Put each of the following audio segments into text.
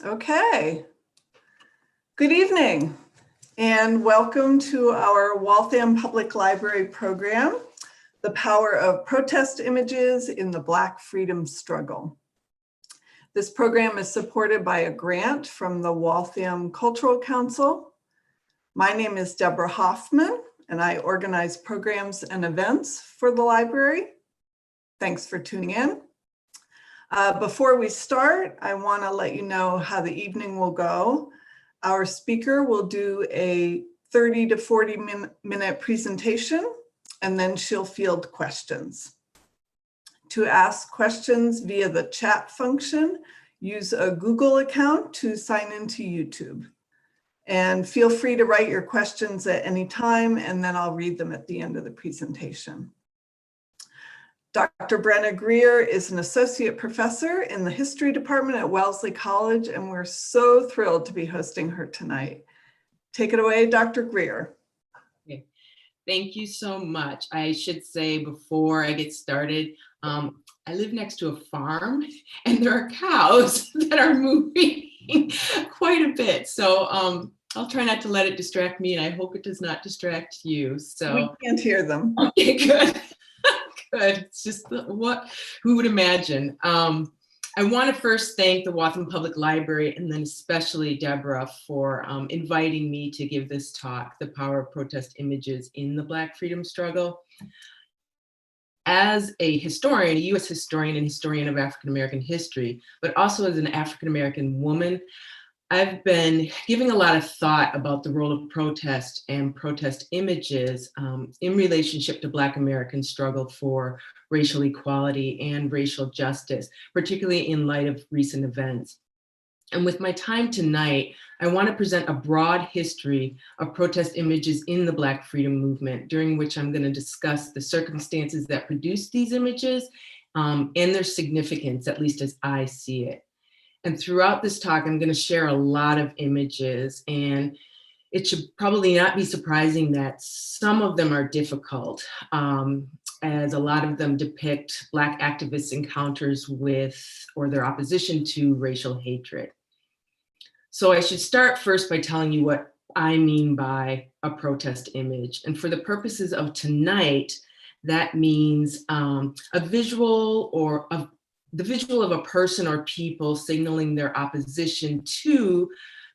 Okay. Good evening and welcome to our Waltham Public Library program, The Power of Protest Images in the Black Freedom Struggle. This program is supported by a grant from the Waltham Cultural Council. My name is Deborah Hoffman and I organize programs and events for the library. Thanks for tuning in. Before we start, I want to let you know how the evening will go. Our speaker will do a 30 to 40 minute presentation, and then she'll field questions. To ask questions via the chat function, use a Google account to sign into YouTube. And feel free to write your questions at any time, and then I'll read them at the end of the presentation. Dr. Brenna Greer is an associate professor in the history department at Wellesley College, and we're so thrilled to be hosting her tonight. Take it away, Dr. Greer. Okay. Thank you so much. I should say before I get started, I live next to a farm and there are cows that are moving quite a bit. So I'll try not to let it distract me, and I hope it does not distract you. So we can't hear them. Okay, good. Good. It's just who would imagine? I want to first thank the Waltham Public Library and then especially Deborah for inviting me to give this talk, The Power of Protest Images in the Black Freedom Struggle. As a historian, a US historian and historian of African American history, but also as an African American woman, I've been giving a lot of thought about the role of protest and protest images in relationship to Black American struggle for racial equality and racial justice, particularly in light of recent events. And with my time tonight, I want to present a broad history of protest images in the Black freedom movement, during which I'm going to discuss the circumstances that produced these images and their significance, at least as I see it. And throughout this talk, I'm going to share a lot of images, and it should probably not be surprising that some of them are difficult, as a lot of them depict Black activists' encounters with or their opposition to racial hatred. So I should start first by telling you what I mean by a protest image. And for the purposes of tonight, that means a visual or the visual of a person or people signaling their opposition to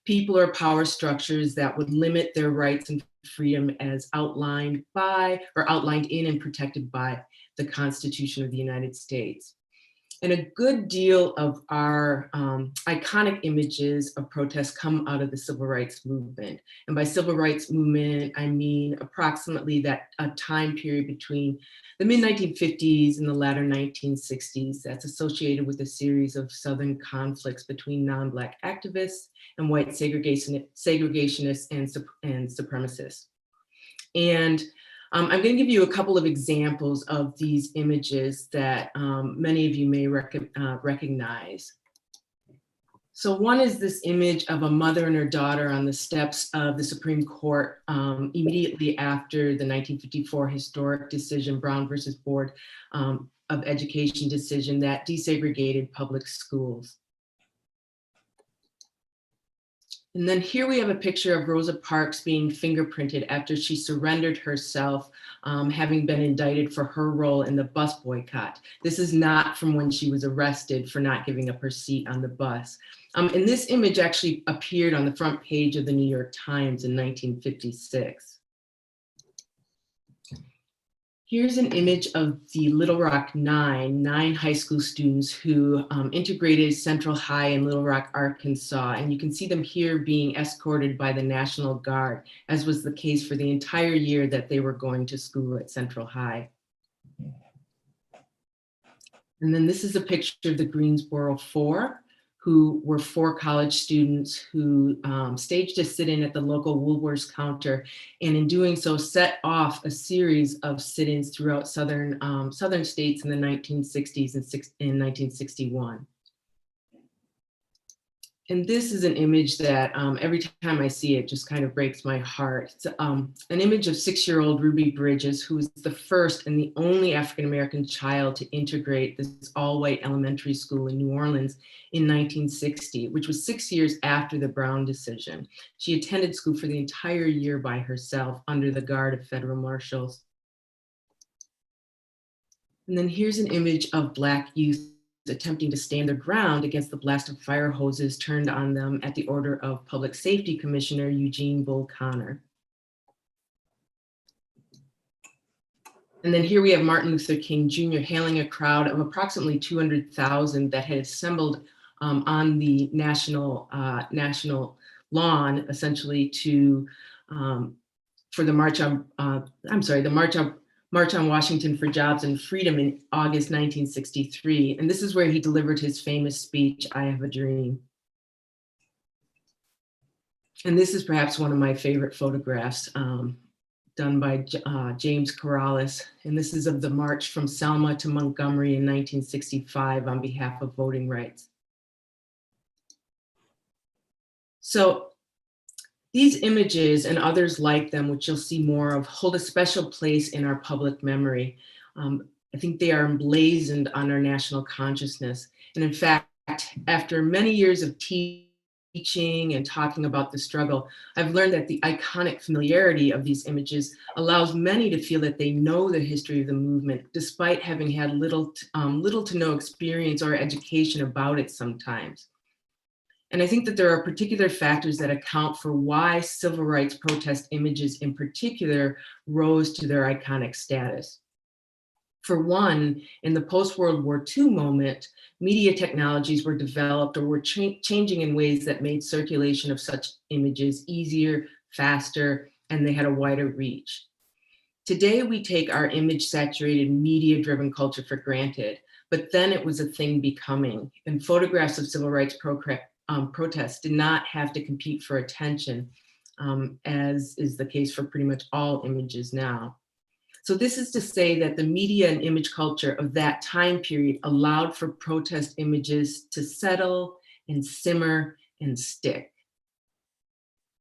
people or power structures that would limit their rights and freedom as outlined by or outlined in and protected by the Constitution of the United States. And a good deal of our iconic images of protest come out of the civil rights movement. And by civil rights movement, I mean approximately that a time period between the mid-1950s and the latter 1960s that's associated with a series of Southern conflicts between non-Black activists and white segregationists and supremacists. And I'm going to give you a couple of examples of these images that many of you may recognize. So one is this image of a mother and her daughter on the steps of the Supreme Court immediately after the 1954 historic decision, Brown versus Board of Education decision that desegregated public schools. And then here we have a picture of Rosa Parks being fingerprinted after she surrendered herself, having been indicted for her role in the bus boycott. This is not from when she was arrested for not giving up her seat on the bus. And this image actually appeared on the front page of the New York Times in 1956. Here's an image of the Little Rock nine high school students who integrated Central High in Little Rock, Arkansas. And you can see them here being escorted by the National Guard, as was the case for the entire year that they were going to school at Central High. And then this is a picture of the Greensboro Four, who were 4 college students who staged a sit-in at the local Woolworths counter, and in doing so set off a series of sit-ins throughout southern states in the 1960s and in 1961. And this is an image that every time I see it just kind of breaks my heart. It's an image of 6-year-old Ruby Bridges, who was the first and the only African-American child to integrate this all-white elementary school in New Orleans in 1960, which was 6 years after the Brown decision. She attended school for the entire year by herself under the guard of federal marshals. And then here's an image of Black youth attempting to stand their ground against the blast of fire hoses turned on them at the order of Public Safety Commissioner Eugene Bull Connor. And then here we have Martin Luther King Jr. hailing a crowd of approximately 200,000 that had assembled on the national lawn, essentially to for the March on March on Washington for Jobs and Freedom in August 1963. And this is where he delivered his famous speech, "I Have a Dream." And this is perhaps one of my favorite photographs done by James Corrales. And this is of the march from Selma to Montgomery in 1965 on behalf of voting rights. So these images and others like them, which you'll see more of, hold a special place in our public memory. I think they are emblazoned on our national consciousness. And in fact, after many years of teaching and talking about the struggle, I've learned that the iconic familiarity of these images allows many to feel that they know the history of the movement, despite having had little to no experience or education about it sometimes. And I think that there are particular factors that account for why civil rights protest images in particular rose to their iconic status. For one, in the post-World War II moment, media technologies were developed or were changing in ways that made circulation of such images easier, faster, and they had a wider reach. Today, we take our image-saturated, media-driven culture for granted, but then it was a thing becoming, and photographs of civil rights protests did not have to compete for attention, as is the case for pretty much all images now. So this is to say that the media and image culture of that time period allowed for protest images to settle and simmer and stick.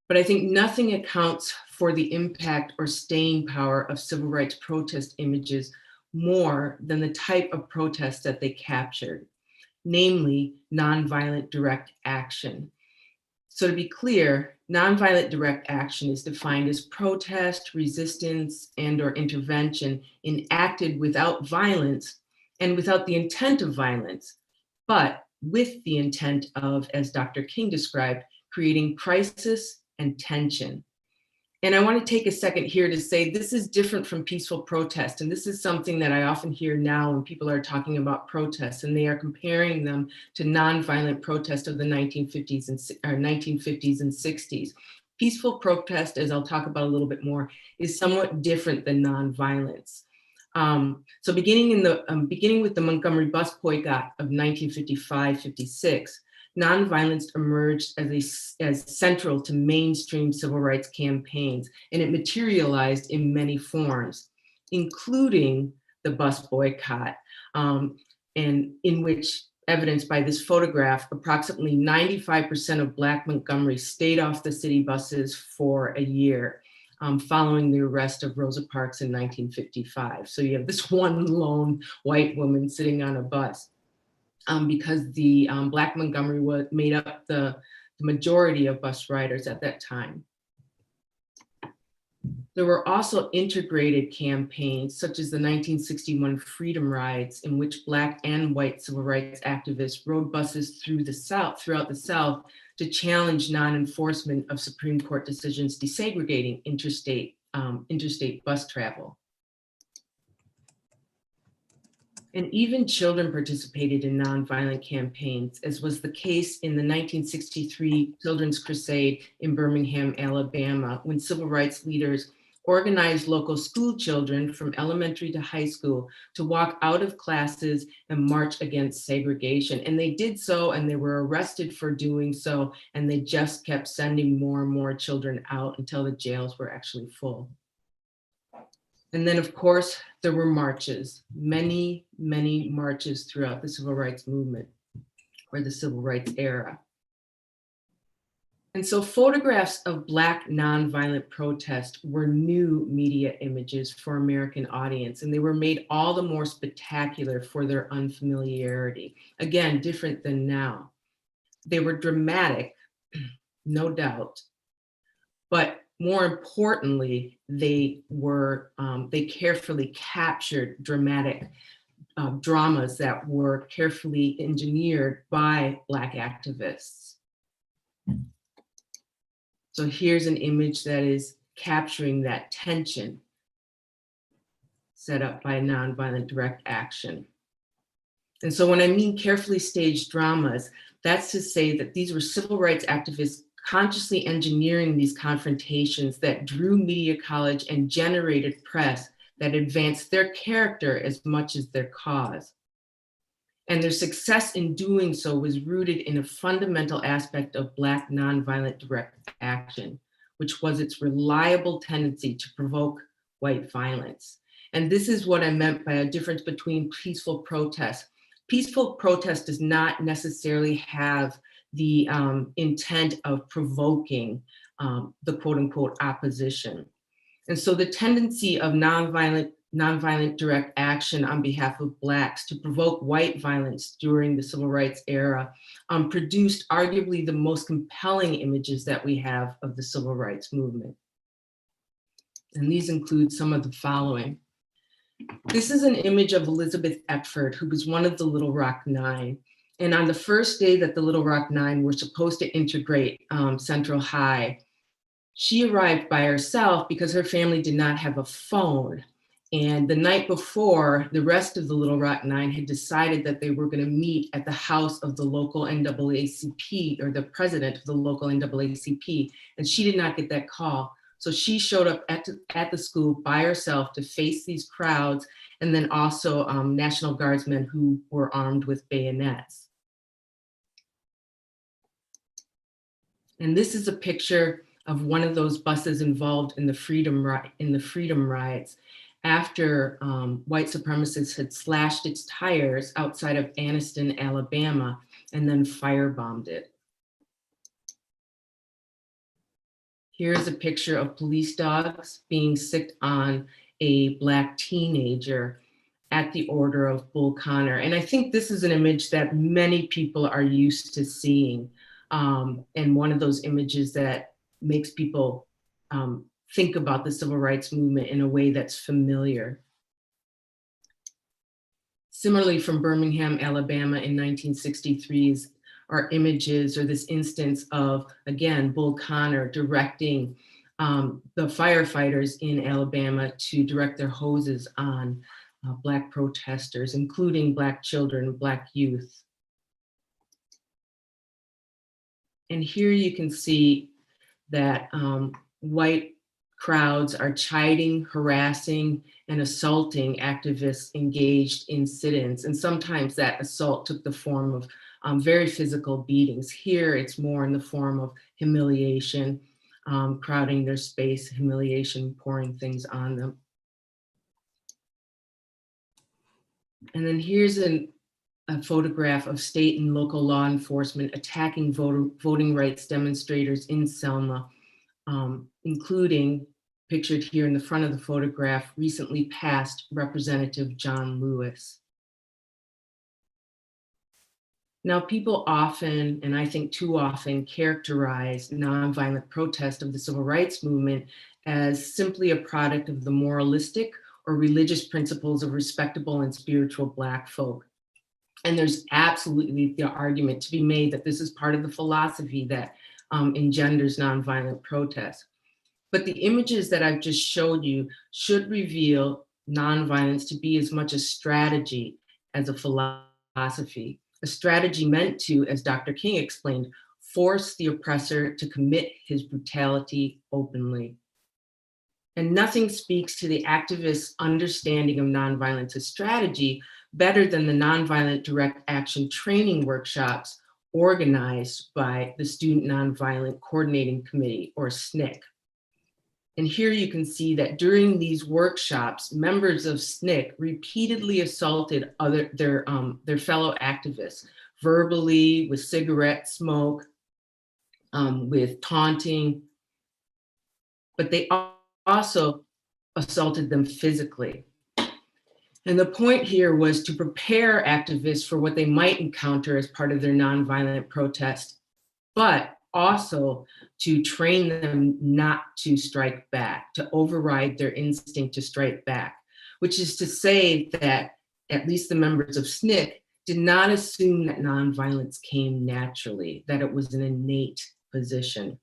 But I think nothing accounts for the impact or staying power of civil rights protest images more than the type of protest that they captured, namely nonviolent direct action. So to be clear, nonviolent direct action is defined as protest, resistance, and/or intervention enacted without violence and without the intent of violence, but with the intent of, as Dr. King described, creating crisis and tension. And I want to take a second here to say this is different from peaceful protest. And this is something that I often hear now when people are talking about protests, and they are comparing them to nonviolent protest of the 1950s and 60s. Peaceful protest, as I'll talk about a little bit more, is somewhat different than nonviolence. So beginning with the Montgomery bus boycott of 1955-56, nonviolence emerged as central to mainstream civil rights campaigns, and it materialized in many forms, including the bus boycott, and in which, evidenced by this photograph, approximately 95% of Black Montgomery stayed off the city buses for a year, following the arrest of Rosa Parks in 1955. So you have this one lone white woman sitting on a bus. Because the Black Montgomery made up the majority of bus riders at that time. There were also integrated campaigns, such as the 1961 Freedom Rides, in which Black and white civil rights activists rode buses throughout the South to challenge non-enforcement of Supreme Court decisions desegregating interstate bus travel. And even children participated in nonviolent campaigns, as was the case in the 1963 Children's Crusade in Birmingham, Alabama, when civil rights leaders organized local school children from elementary to high school to walk out of classes and march against segregation. And they did so, and they were arrested for doing so, and they just kept sending more and more children out until the jails were actually full. And then, of course, there were marches, many, many marches throughout the civil rights movement or the civil rights era. And so photographs of Black nonviolent protest were new media images for American audience, and they were made all the more spectacular for their unfamiliarity. Again, different than now. They were dramatic, no doubt, but more importantly, they carefully captured dramatic dramas that were carefully engineered by Black activists. So here's an image that is capturing that tension set up by nonviolent direct action. And so when I mean carefully staged dramas, that's to say that these were civil rights activists consciously engineering these confrontations that drew media coverage and generated press that advanced their character as much as their cause. And their success in doing so was rooted in a fundamental aspect of Black nonviolent direct action, which was its reliable tendency to provoke white violence. And this is what I meant by a difference between peaceful protest. Peaceful protest does not necessarily have the intent of provoking the quote unquote opposition. And so the tendency of nonviolent direct action on behalf of Blacks to provoke white violence during the civil rights era produced arguably the most compelling images that we have of the civil rights movement. And these include some of the following. This is an image of Elizabeth Eckford, who was one of the Little Rock Nine. And on the first day that the Little Rock Nine were supposed to integrate Central High, she arrived by herself because her family did not have a phone. And the night before, the rest of the Little Rock Nine had decided that they were going to meet at the house of the local NAACP, or the president of the local NAACP, and she did not get that call. So she showed up at the school by herself to face these crowds, and then also National Guardsmen who were armed with bayonets. And this is a picture of one of those buses involved in the Freedom Riots after white supremacists had slashed its tires outside of Anniston, Alabama, and then firebombed it. Here's a picture of police dogs being sicked on a Black teenager at the order of Bull Connor. And I think this is an image that many people are used to seeing, and one of those images that makes people think about the civil rights movement in a way that's familiar. Similarly, from Birmingham, Alabama in 1963 are images, or this instance of, again, Bull Connor directing the firefighters in Alabama to direct their hoses on Black protesters, including Black children, Black youth. And here you can see that white crowds are chiding, harassing, and assaulting activists engaged in sit-ins. And sometimes that assault took the form of very physical beatings. Here, it's more in the form of humiliation, crowding their space, humiliation, pouring things on them. And then here's a photograph of state and local law enforcement attacking voting rights demonstrators in Selma, including, pictured here in the front of the photograph, recently passed Representative John Lewis. Now, people often, and I think too often, characterize nonviolent protest of the civil rights movement as simply a product of the moralistic or religious principles of respectable and spiritual Black folk. And there's absolutely the argument to be made that this is part of the philosophy that engenders nonviolent protest. But the images that I've just showed you should reveal nonviolence to be as much a strategy as a philosophy. A strategy meant to, as Dr. King explained, force the oppressor to commit his brutality openly. And nothing speaks to the activists' understanding of nonviolence as strategy better than the nonviolent direct action training workshops organized by the Student Nonviolent Coordinating Committee, or SNCC. And here you can see that during these workshops, members of SNCC repeatedly assaulted their fellow activists, verbally, with cigarette smoke, with taunting, but they also assaulted them physically. And the point here was to prepare activists for what they might encounter as part of their nonviolent protest, but also to train them not to strike back, to override their instinct to strike back, which is to say that at least the members of SNCC did not assume that nonviolence came naturally, that it was an innate position.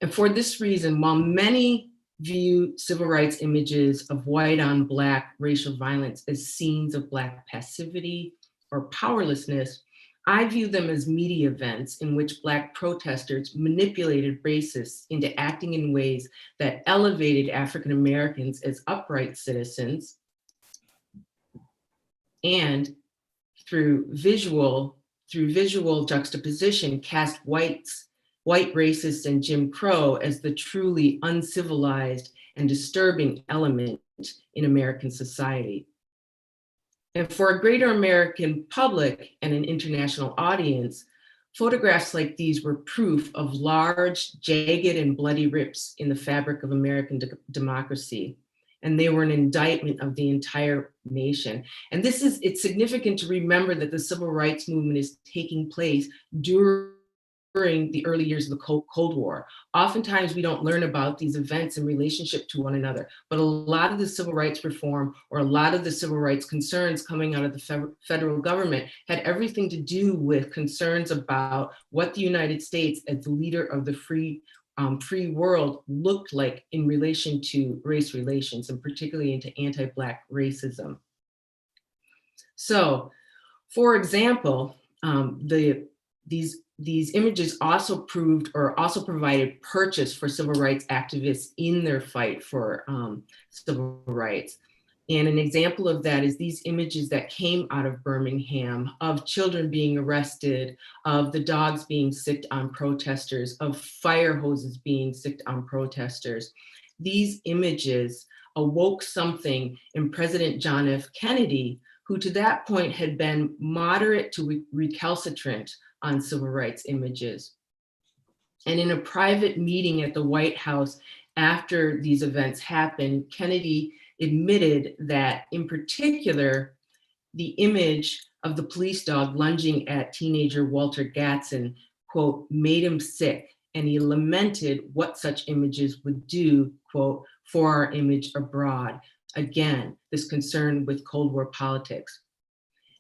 And for this reason, while many view civil rights images of white on Black racial violence as scenes of Black passivity or powerlessness, I view them as media events in which Black protesters manipulated racists into acting in ways that elevated African Americans as upright citizens, and through visual juxtaposition cast white racists and Jim Crow as the truly uncivilized and disturbing element in American society. And for a greater American public and an international audience, photographs like these were proof of large, jagged, and bloody rips in the fabric of American democracy. And they were an indictment of the entire nation. And it's significant to remember that the civil rights movement is taking place during the early years of the Cold War. Oftentimes we don't learn about these events in relationship to one another, but a lot of the civil rights reform or a lot of the civil rights concerns coming out of the federal government had everything to do with concerns about what the United States as the leader of the free world looked like in relation to race relations, and particularly into anti-Black racism. So, for example, these images also provided purchase for civil rights activists in their fight for civil rights. And an example of that is these images that came out of Birmingham of children being arrested, of the dogs being sicked on protesters, of fire hoses being sicked on protesters. These images awoke something in President John F. Kennedy, who to that point had been moderate to recalcitrant on civil rights images. And in a private meeting at the White House after these events happened, Kennedy admitted that in particular, the image of the police dog lunging at teenager Walter Gadsden, quote, made him sick. And he lamented what such images would do, quote, for our image abroad. Again, this concern with Cold War politics.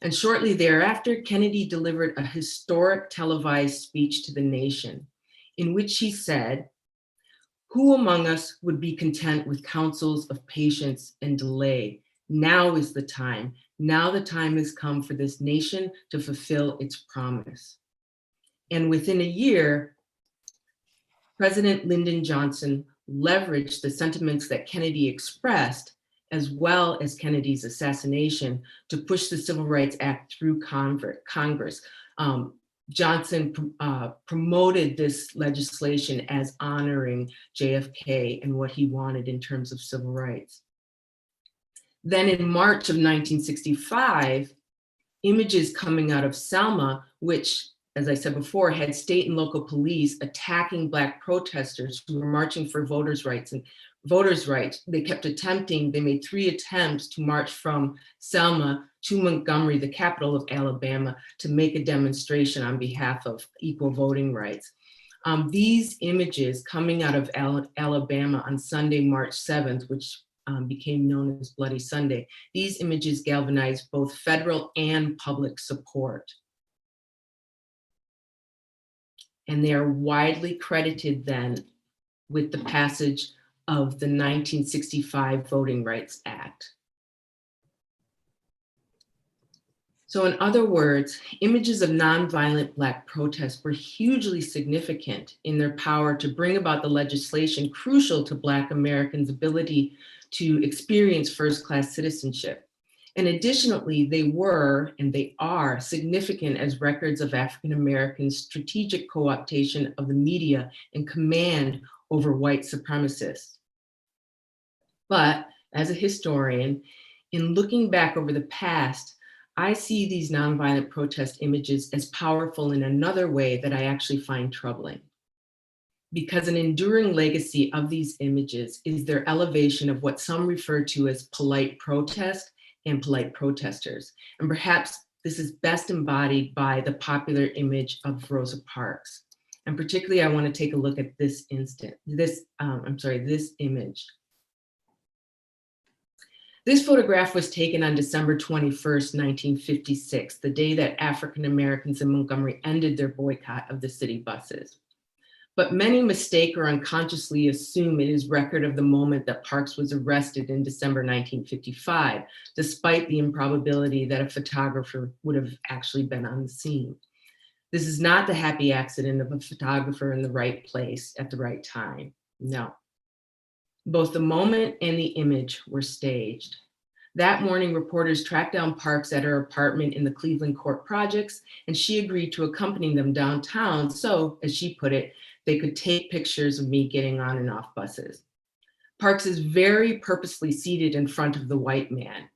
And shortly thereafter, Kennedy delivered a historic televised speech to the nation in which he said, "Who among us would be content with counsels of patience and delay? Now is the time. Now the time has come for this nation to fulfill its promise." And within a year, President Lyndon Johnson leveraged the sentiments that Kennedy expressed, as well as Kennedy's assassination, to push the Civil Rights Act through Congress. Johnson promoted this legislation as honoring JFK and what he wanted in terms of civil rights. Then in March of 1965, images coming out of Selma, which, as I said before, had state and local police attacking Black protesters who were marching for voters' rights. They kept attempting, they made 3 attempts to march from Selma to Montgomery, the capital of Alabama, to make a demonstration on behalf of equal voting rights. These images coming out of Alabama on Sunday, March 7th, which became known as Bloody Sunday, these images galvanized both federal and public support. And they are widely credited then with the passage of the 1965 Voting Rights Act. So in other words, images of nonviolent Black protests were hugely significant in their power to bring about the legislation crucial to Black Americans' ability to experience first-class citizenship. And additionally, they were, and they are, significant as records of African Americans' strategic co-optation of the media and command over white supremacists. But as a historian, in looking back over the past, I see these nonviolent protest images as powerful in another way that I actually find troubling. Because an enduring legacy of these images is their elevation of what some refer to as polite protest and polite protesters. And perhaps this is best embodied by the popular image of Rosa Parks. And particularly, I want to take a look at this image. This photograph was taken on December 21st, 1956, the day that African Americans in Montgomery ended their boycott of the city buses. But many mistake or unconsciously assume it is record of the moment that Parks was arrested in December 1955, despite the improbability that a photographer would have actually been on the scene. This is not the happy accident of a photographer in the right place at the right time. No. Both the moment and the image were staged. That morning, reporters tracked down Parks at her apartment in the Cleveland Court Projects, and she agreed to accompany them downtown so, as she put it, they could take pictures of me getting on and off buses. Parks is very purposely seated in front of the white man,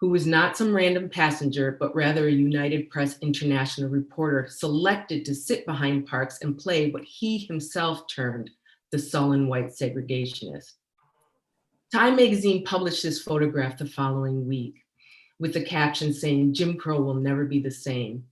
who was not some random passenger, but rather a United Press International reporter selected to sit behind Parks and play what he himself termed the sullen white segregationist. Time magazine published this photograph the following week with the caption saying, "Jim Crow will never be the same."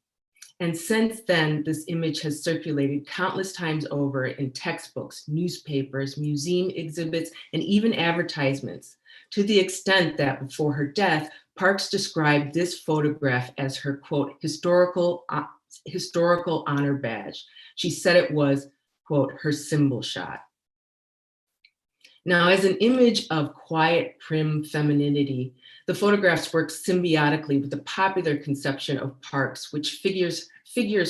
And since then, this image has circulated countless times over in textbooks, newspapers, museum exhibits, and even advertisements, to the extent that before her death, Parks described this photograph as her, quote, historical honor badge. She said it was, quote, her symbol shot. Now, as an image of quiet, prim femininity, the photographs work symbiotically with the popular conception of Parks, which figures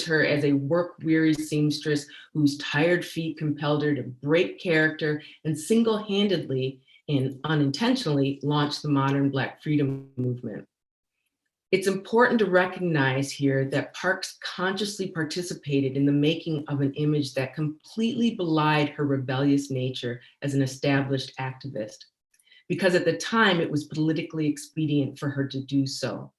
her as a work-weary seamstress whose tired feet compelled her to break character and single-handedly and unintentionally launch the modern Black freedom movement. It's important to recognize here that Parks consciously participated in the making of an image that completely belied her rebellious nature as an established activist, because at the time it was politically expedient for her to do so.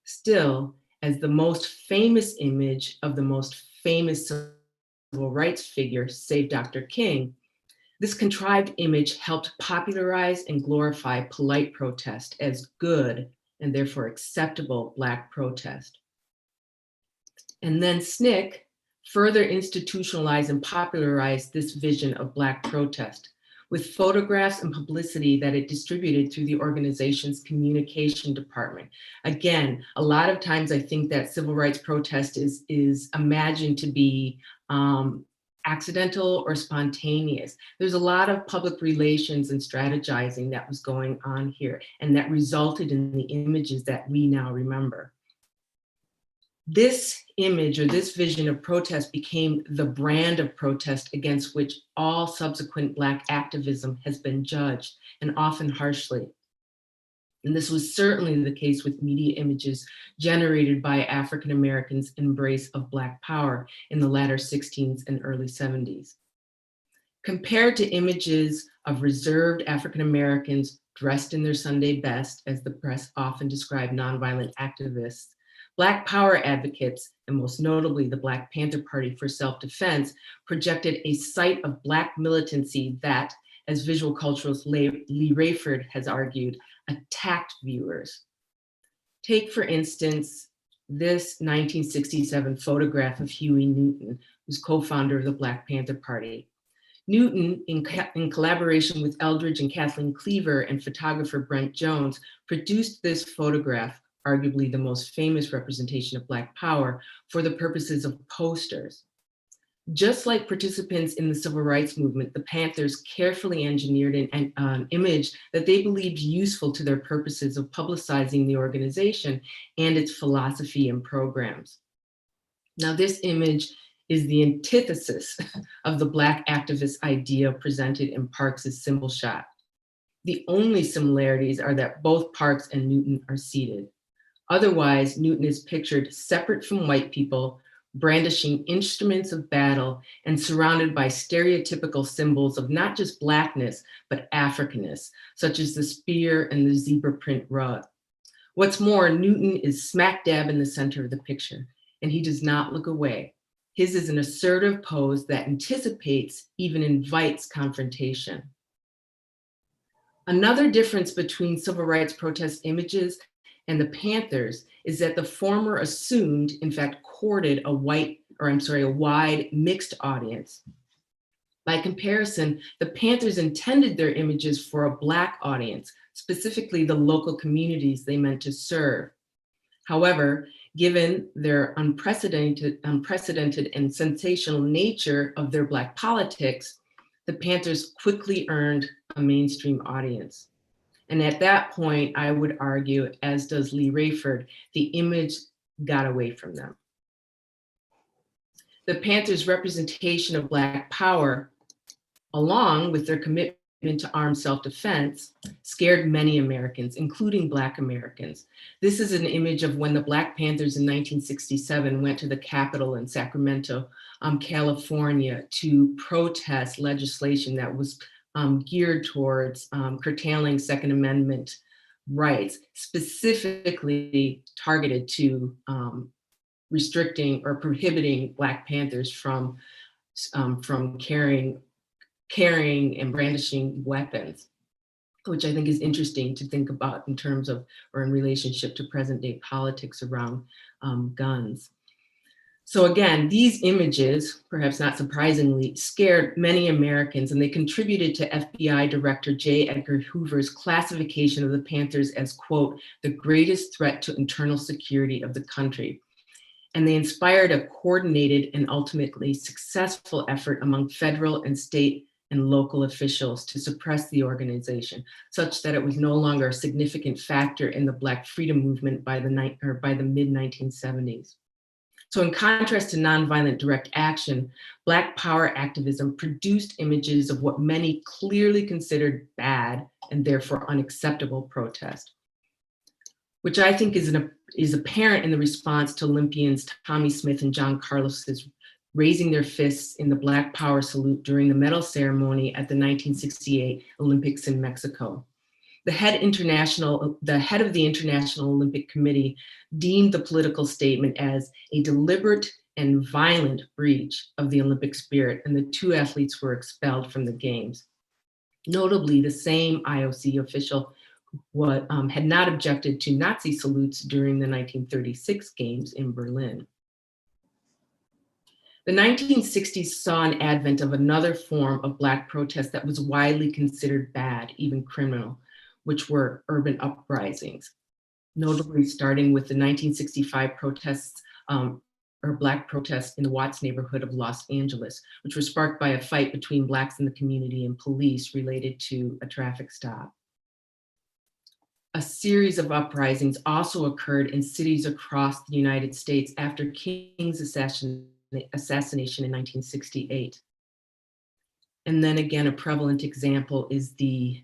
Still, as the most famous image of the most famous civil rights figure, save Dr. King, this contrived image helped popularize and glorify polite protest as good and therefore acceptable Black protest. And then SNCC further institutionalized and popularized this vision of Black protest with photographs and publicity that it distributed through the organization's communication department. Again, a lot of times I think that civil rights protest is imagined to be accidental or spontaneous. There's a lot of public relations and strategizing that was going on here, and that resulted in the images that we now remember. This image or this vision of protest became the brand of protest against which all subsequent Black activism has been judged, and often harshly. And this was certainly the case with media images generated by African Americans' embrace of Black power in the latter 60s and early 70s. Compared to images of reserved African Americans dressed in their Sunday best, as the press often described nonviolent activists, Black power advocates, and most notably the Black Panther Party for Self-Defense, projected a sight of Black militancy that, as visual culturalist Lee Rayford has argued, attacked viewers. Take, for instance, this 1967 photograph of Huey Newton, who's co-founder of the Black Panther Party. Newton, in collaboration with Eldridge and Kathleen Cleaver and photographer Brent Jones, produced this photograph, arguably the most famous representation of Black power, for the purposes of posters. Just like participants in the civil rights movement, the Panthers carefully engineered an image that they believed useful to their purposes of publicizing the organization and its philosophy and programs. Now, this image is the antithesis of the Black activist idea presented in Parks's symbol shot. The only similarities are that both Parks and Newton are seated. Otherwise, Newton is pictured separate from white people, brandishing instruments of battle and surrounded by stereotypical symbols of not just Blackness, but Africanness, such as the spear and the zebra print rug. What's more, Newton is smack dab in the center of the picture, and he does not look away. His is an assertive pose that anticipates, even invites confrontation. Another difference between civil rights protest images and the Panthers is that the former assumed, in fact, courted a wide mixed audience. By comparison, the Panthers intended their images for a Black audience, specifically the local communities they meant to serve. However, given their unprecedented and sensational nature of their Black politics, the Panthers quickly earned a mainstream audience. And at that point, I would argue, as does Lee Rayford, the image got away from them. The Panthers' representation of Black power, along with their commitment to armed self-defense, scared many Americans, including Black Americans. This is an image of when the Black Panthers in 1967 went to the Capitol in Sacramento, California, to protest legislation that was geared towards curtailing Second Amendment rights, specifically targeted to restricting or prohibiting Black Panthers from carrying and brandishing weapons, which I think is interesting to think about in terms of, or in relationship to present day politics around guns. So again, these images, perhaps not surprisingly, scared many Americans, and they contributed to FBI Director J. Edgar Hoover's classification of the Panthers as, quote, the greatest threat to internal security of the country. And they inspired a coordinated and ultimately successful effort among federal and state and local officials to suppress the organization, such that it was no longer a significant factor in the Black freedom movement by the mid-1970s. So in contrast to nonviolent direct action, Black power activism produced images of what many clearly considered bad and therefore unacceptable protest, which I think is apparent in the response to Olympians Tommie Smith and John Carlos's raising their fists in the Black Power salute during the medal ceremony at the 1968 Olympics in Mexico. The head of the International Olympic Committee deemed the political statement as a deliberate and violent breach of the Olympic spirit, and the two athletes were expelled from the Games. Notably, the same IOC official had not objected to Nazi salutes during the 1936 Games in Berlin. The 1960s saw an advent of another form of Black protest that was widely considered bad, even criminal, which were urban uprisings, notably starting with the 1965 protests or Black protests in the Watts neighborhood of Los Angeles, which were sparked by a fight between Blacks in the community and police related to a traffic stop. A series of uprisings also occurred in cities across the United States after King's assassination in 1968. And then again, a prevalent example is the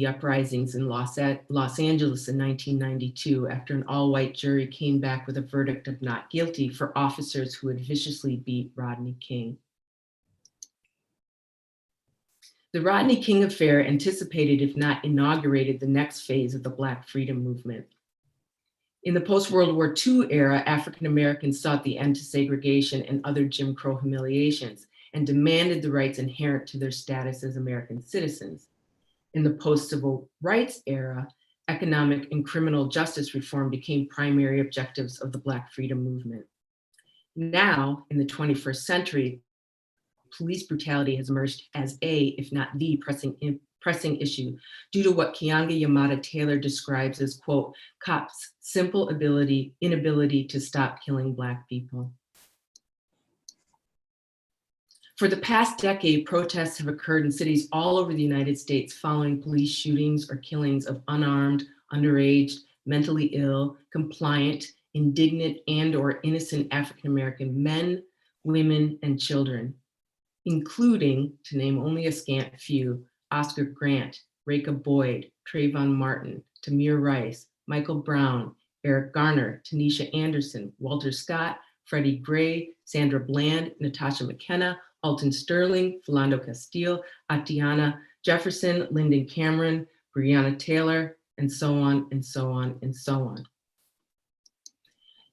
uprisings in Los Angeles in 1992, after an all-white jury came back with a verdict of not guilty for officers who had viciously beat Rodney King. The Rodney King affair anticipated, if not inaugurated, the next phase of the Black freedom movement. In the post-World War II era, African Americans sought the end to segregation and other Jim Crow humiliations and demanded the rights inherent to their status as American citizens. In the post-civil rights era, economic and criminal justice reform became primary objectives of the Black freedom movement. Now, in the 21st century, police brutality has emerged as if not the pressing issue due to what Keeanga-Yamahtta Taylor describes as, quote, cops' simple inability to stop killing Black people. For the past decade, protests have occurred in cities all over the United States following police shootings or killings of unarmed, underage, mentally ill, compliant, indignant, and or innocent African-American men, women, and children, including, to name only a scant few, Oscar Grant, Reka Boyd, Trayvon Martin, Tamir Rice, Michael Brown, Eric Garner, Tanisha Anderson, Walter Scott, Freddie Gray, Sandra Bland, Natasha McKenna, Alton Sterling, Philando Castile, Atiana Jefferson, Lyndon Cameron, Breonna Taylor, and so on and so on and so on.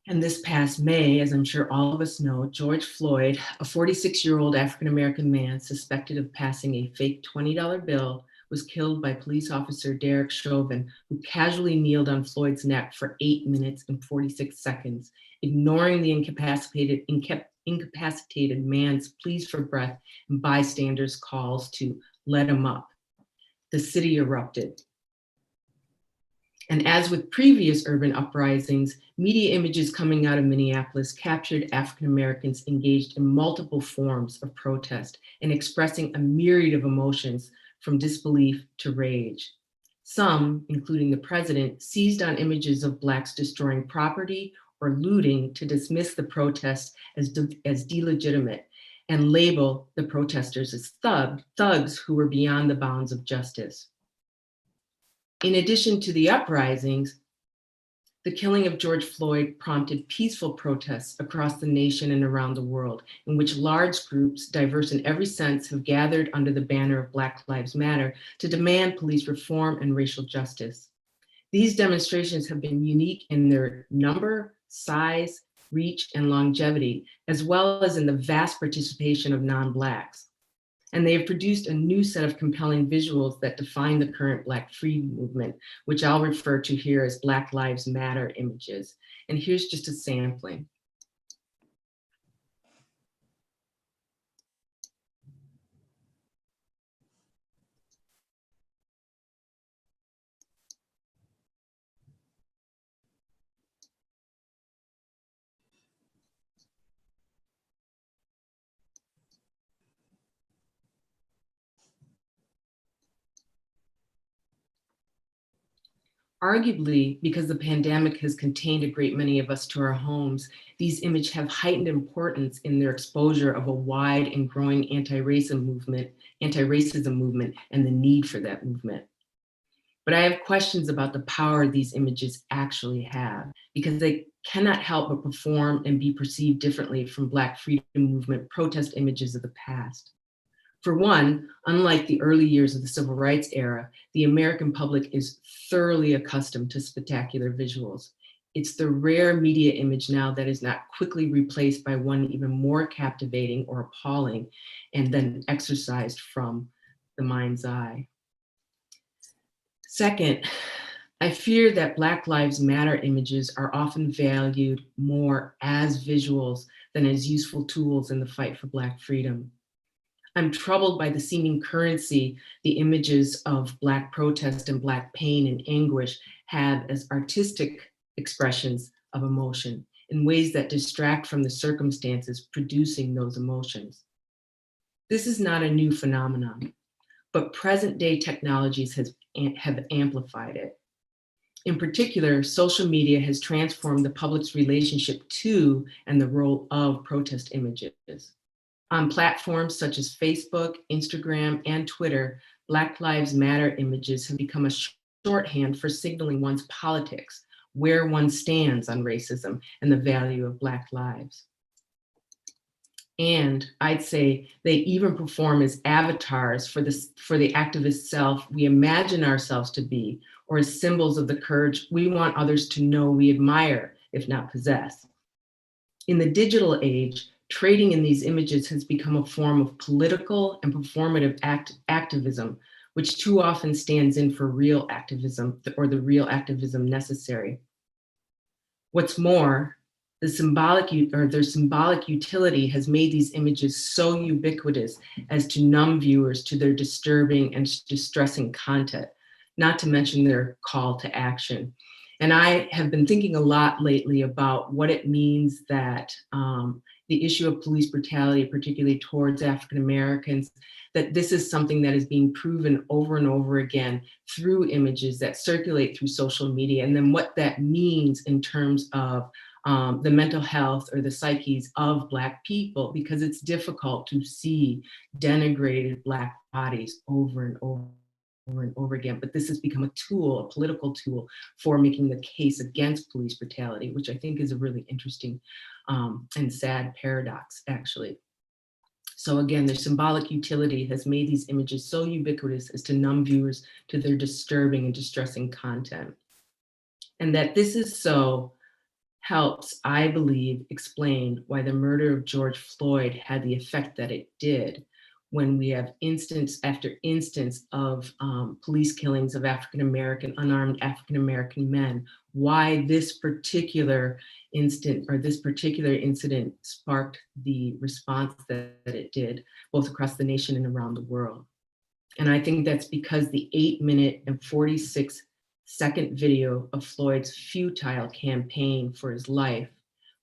And this past May, as I'm sure all of us know, George Floyd, a 46-year-old African-American man suspected of passing a fake $20 bill, was killed by police officer Derek Chauvin, who casually kneeled on Floyd's neck for 8 minutes and 46 seconds, ignoring the incapacitated man's pleas for breath and bystanders' calls to let him up. The city erupted. And as with previous urban uprisings, media images coming out of Minneapolis captured African Americans engaged in multiple forms of protest and expressing a myriad of emotions from disbelief to rage. Some, including the president, seized on images of Blacks destroying property or looting to dismiss the protest as delegitimate and label the protesters as thugs who were beyond the bounds of justice. In addition to the uprisings, the killing of George Floyd prompted peaceful protests across the nation and around the world, in which large groups, diverse in every sense, have gathered under the banner of Black Lives Matter to demand police reform and racial justice. These demonstrations have been unique in their number, size, reach, and longevity, as well as in the vast participation of non-Blacks. And they have produced a new set of compelling visuals that define the current Black freedom movement, which I'll refer to here as Black Lives Matter images. And here's just a sampling. Arguably, because the pandemic has contained a great many of us to our homes, these images have heightened importance in their exposure of a wide and growing anti-racism movement, and the need for that movement. But I have questions about the power these images actually have, because they cannot help but perform and be perceived differently from Black freedom movement protest images of the past. For one, unlike the early years of the civil rights era, the American public is thoroughly accustomed to spectacular visuals. It's the rare media image now that is not quickly replaced by one even more captivating or appalling and then exorcised from the mind's eye. Second, I fear that Black Lives Matter images are often valued more as visuals than as useful tools in the fight for Black freedom. I'm troubled by the seeming currency the images of Black protest and Black pain and anguish have as artistic expressions of emotion in ways that distract from the circumstances producing those emotions. This is not a new phenomenon, but present day technologies have amplified it. In particular, social media has transformed the public's relationship to and the role of protest images. On platforms such as Facebook, Instagram, and Twitter, Black Lives Matter images have become a shorthand for signaling one's politics, where one stands on racism and the value of Black lives. And I'd say they even perform as avatars for the activist self we imagine ourselves to be, or as symbols of the courage we want others to know we admire, if not possess. In the digital age, trading in these images has become a form of political and performative activism, which too often stands in for real activism or the real activism necessary. What's more, their symbolic utility has made these images so ubiquitous as to numb viewers to their disturbing and distressing content, not to mention their call to action. And I have been thinking a lot lately about what it means that the issue of police brutality, particularly towards African Americans, that this is something that is being proven over and over again through images that circulate through social media, and then what that means in terms of the mental health or the psyches of Black people, because it's difficult to see denigrated Black bodies over and over again. But this has become a tool, a political tool for making the case against police brutality, which I think is a really interesting and sad paradox, actually. So again, their symbolic utility has made these images so ubiquitous as to numb viewers to their disturbing and distressing content. And that this is so helps, I believe, explain why the murder of George Floyd had the effect that it did, when we have instance after instance of police killings of African-American, unarmed African-American men, why this particular incident sparked the response that it did, both across the nation and around the world. And I think that's because the 8-minute and 46-second video of Floyd's futile campaign for his life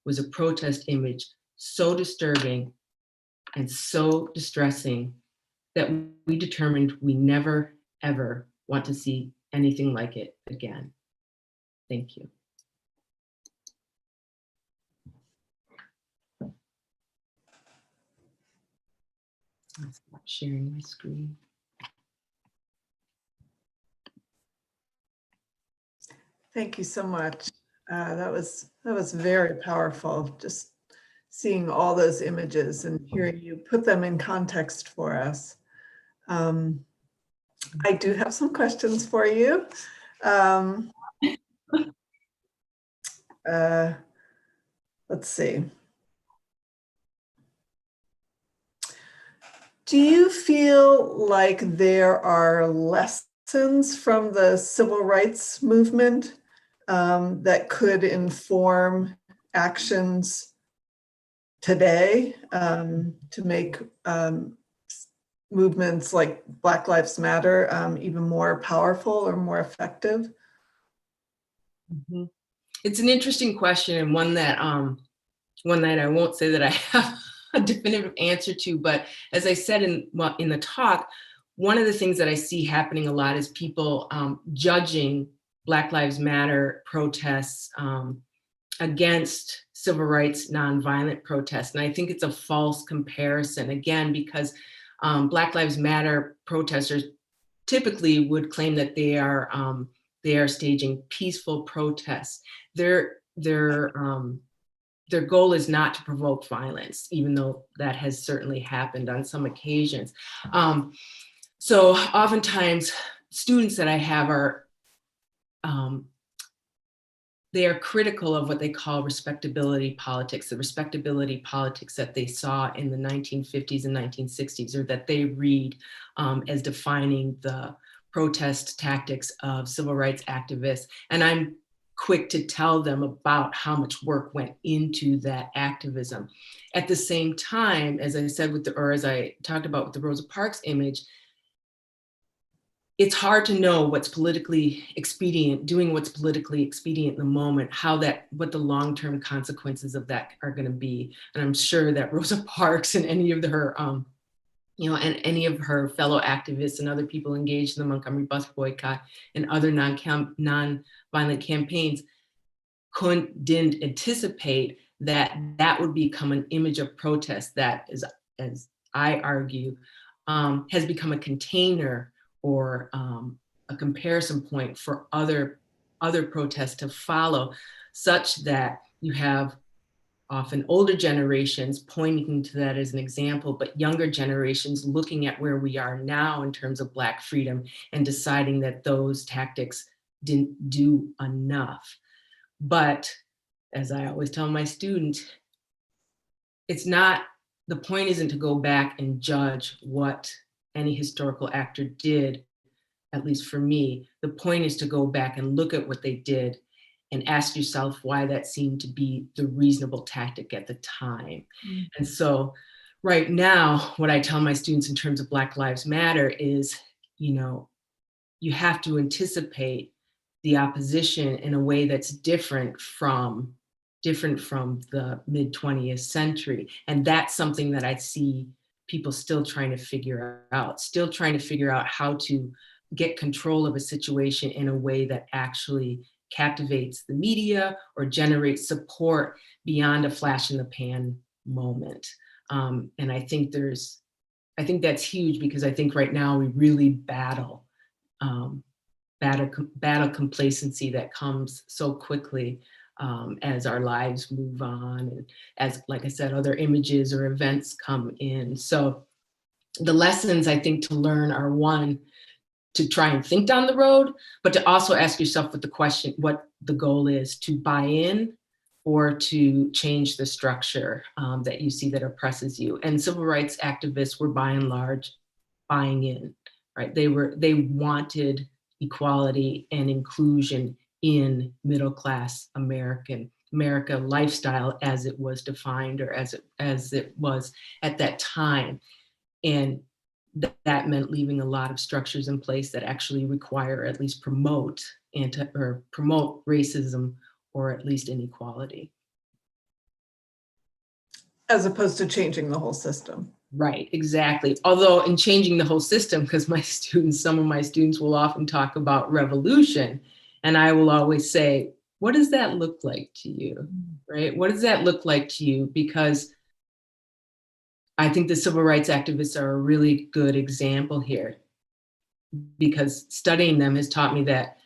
was a protest image so disturbing and so distressing that we determined we never, ever want to see anything like it again. Thank you. I'll stop sharing my screen. Thank you so much. That was very powerful, just seeing all those images and hearing you put them in context for us. I do have some questions for you. Let's see. Do you feel like there are lessons from the civil rights movement that could inform actions today to make movements like Black Lives Matter even more powerful or more effective? Mm-hmm. It's an interesting question, and one that I won't say that I have a definitive answer to, but as I said in the talk, one of the things that I see happening a lot is people judging Black Lives Matter protests against civil rights nonviolent protests. And I think it's a false comparison, again, because Black Lives Matter protesters typically would claim that they are staging peaceful protests. Their goal is not to provoke violence, even though that has certainly happened on some occasions. So oftentimes students that I have are, they are critical of what they call respectability politics, the respectability politics that they saw in the 1950s and 1960s, or that they read as defining the protest tactics of civil rights activists. And I'm quick to tell them about how much work went into that activism. At the same time, as I said as I talked about with the Rosa Parks image, it's hard to know what's politically expedient, doing what's politically expedient in the moment, what the long-term consequences of that are going to be. And I'm sure that Rosa Parks and any of her, and any of her fellow activists and other people engaged in the Montgomery bus boycott and other non-violent campaigns didn't anticipate that would become an image of protest that is, as I argue, has become a container or a comparison point for other protests to follow, such that you have often older generations pointing to that as an example, but younger generations looking at where we are now in terms of Black freedom and deciding that those tactics didn't do enough. But as I always tell my students, the point isn't to go back and judge what any historical actor did, at least for me. The point is to go back and look at what they did and ask yourself why that seemed to be the reasonable tactic at the time. Mm-hmm. And so right now, what I tell my students in terms of Black Lives Matter is, you have to anticipate the opposition in a way that's different from the mid-20th century. And that's something that I see people still trying to figure out how to get control of a situation in a way that actually captivates the media or generates support beyond a flash in the pan moment. And I think that's huge, because I think right now we really battle complacency that comes so quickly as our lives move on, and as, like I said, other images or events come in. So the lessons I think to learn are, one, to try and think down the road, but to also ask yourself what the question, what the goal is, to buy in or to change the structure that you see that oppresses you. And civil rights activists were by and large buying in, right? They wanted equality and inclusion in middle-class America lifestyle as it was defined, or as it was at that time. And that meant leaving a lot of structures in place that actually require, at least promote racism, or at least inequality. As opposed to changing the whole system. Right, exactly. Although in changing the whole system, because some of my students will often talk about revolution, and I will always say, what does that look like to you, right? What does that look like to you? Because I think the civil rights activists are a really good example here, because studying them has taught me that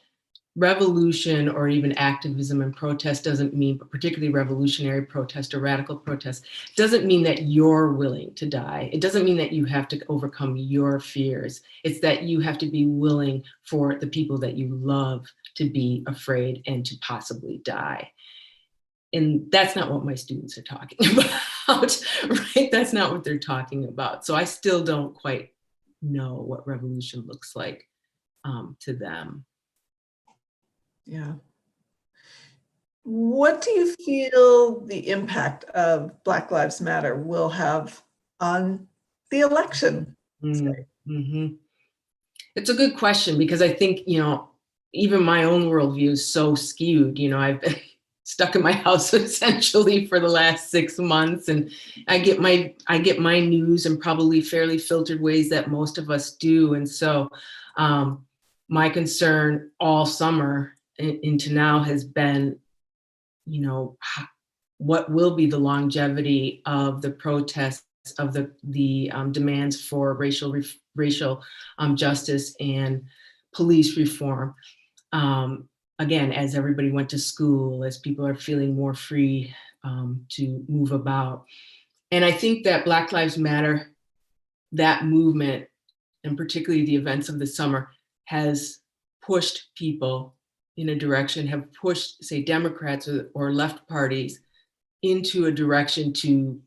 revolution, or even activism and protest, doesn't mean, particularly revolutionary protest or radical protest, doesn't mean that you're willing to die. It doesn't mean that you have to overcome your fears. It's that you have to be willing for the people that you love to be afraid and to possibly die. And that's not what my students are talking about, right? That's not what they're talking about. So I still don't quite know what revolution looks like to them. Yeah. What do you feel the impact of Black Lives Matter will have on the election? Mm-hmm. It's a good question, because I think, even my own worldview is so skewed. I've been stuck in my house essentially for the last 6 months, and I get my news in probably fairly filtered ways that most of us do. And so my concern all summer into now has been, what will be the longevity of the protests, of the demands for racial justice and police reform. Again, as everybody went to school, as people are feeling more free to move about. And I think that Black Lives Matter, that movement, and particularly the events of the summer, has pushed people in a direction, have pushed, say, Democrats or left parties into a direction to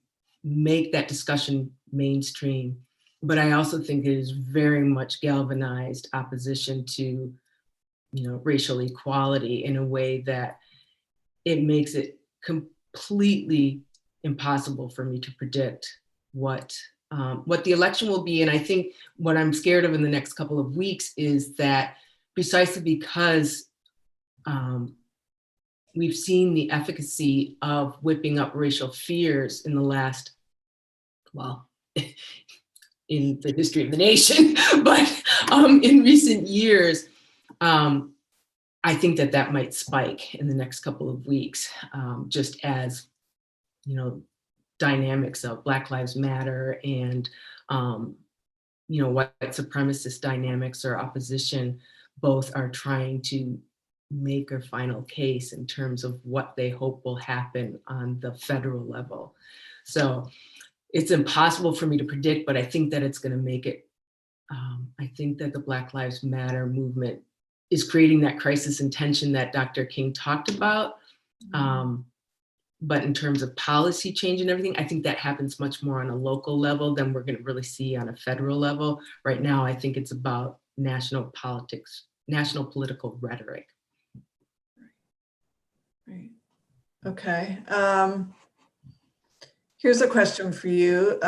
make that discussion mainstream. But I also think it is very much galvanized opposition to, racial equality in a way that it makes it completely impossible for me to predict what the election will be. And I think what I'm scared of in the next couple of weeks is that, precisely because we've seen the efficacy of whipping up racial fears in the last, well, in the history of the nation, but in recent years, I think that might spike in the next couple of weeks, just as, dynamics of Black Lives Matter and, white supremacist dynamics or opposition both are trying to make a final case in terms of what they hope will happen on the federal level. So it's impossible for me to predict, but I think that it's going to make it. I think that the Black Lives Matter movement is creating that crisis and tension that Dr. King talked about. But in terms of policy change and everything, I think that happens much more on a local level than we're going to really see on a federal level. Right now, I think it's about national politics, national political rhetoric. Right. Okay. Here's a question for you.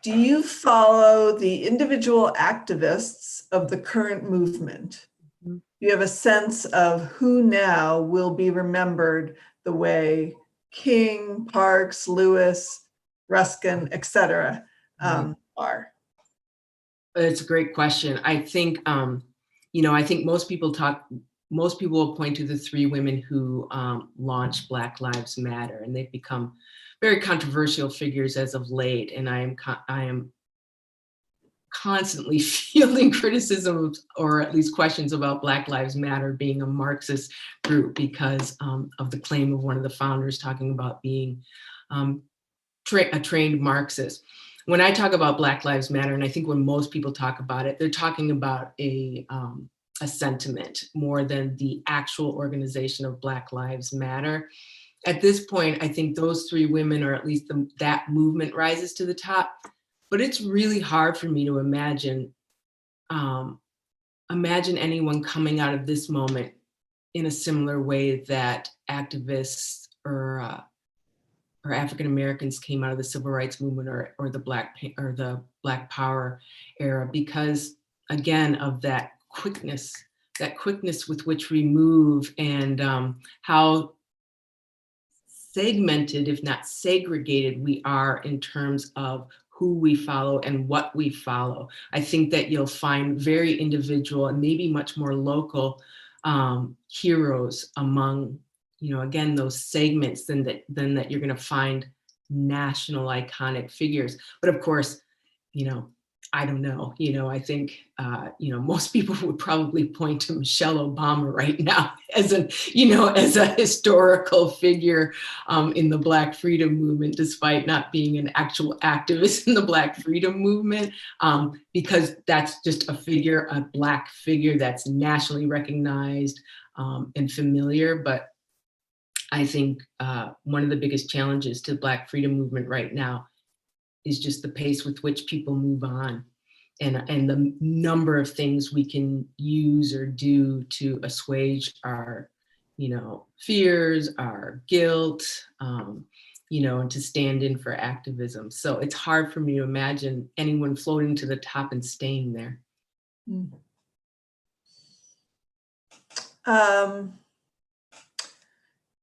Do you follow the individual activists of the current movement? Do you have a sense of who now will be remembered the way King, Parks, Lewis, Ruskin, et cetera, are? It's a great question. I think, I think most people will point to the 3 women who launched Black Lives Matter, and they've become very controversial figures as of late. And I am constantly fielding criticisms or at least questions about Black Lives Matter being a Marxist group because of the claim of one of the founders talking about being a trained Marxist. When I talk about Black Lives Matter, and I think when most people talk about it, they're talking about a sentiment more than the actual organization of Black Lives Matter. At this point, I think those three women, or at least that movement, rises to the top. But it's really hard for me to imagine anyone coming out of this moment in a similar way that activists or African Americans came out of the civil rights movement or the Black Power era, because again of that quickness with which we move, and how segmented, if not segregated, we are in terms of who we follow and what we follow. I think that you'll find very individual and maybe much more local heroes among, again, those segments than that you're going to find national iconic figures. But of course, I don't know. I think, most people would probably point to Michelle Obama right now as a historical figure in the Black freedom movement, despite not being an actual activist in the Black freedom movement, because that's just a Black figure that's nationally recognized and familiar. But I think one of the biggest challenges to the Black freedom movement right now is just the pace with which people move on, and the number of things we can use or do to assuage our, fears, our guilt, and to stand in for activism. So it's hard for me to imagine anyone floating to the top and staying there.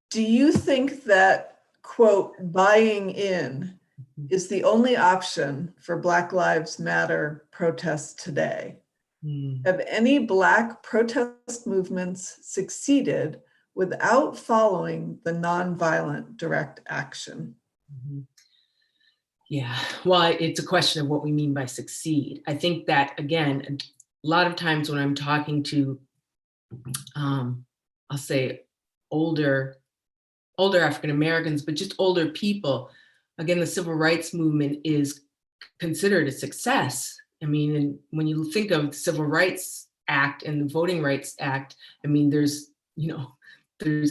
Do you think that, quote, buying in is the only option for Black Lives Matter protests today? Have any Black protest movements succeeded without following the nonviolent direct action? Yeah, well, it's a question of what we mean by succeed. I think that, again, a lot of times when I'm talking to, I'll say older African Americans, but just older people, again, the civil rights movement is considered a success. I mean, and when you think of the Civil Rights Act and the Voting Rights Act, I mean, there's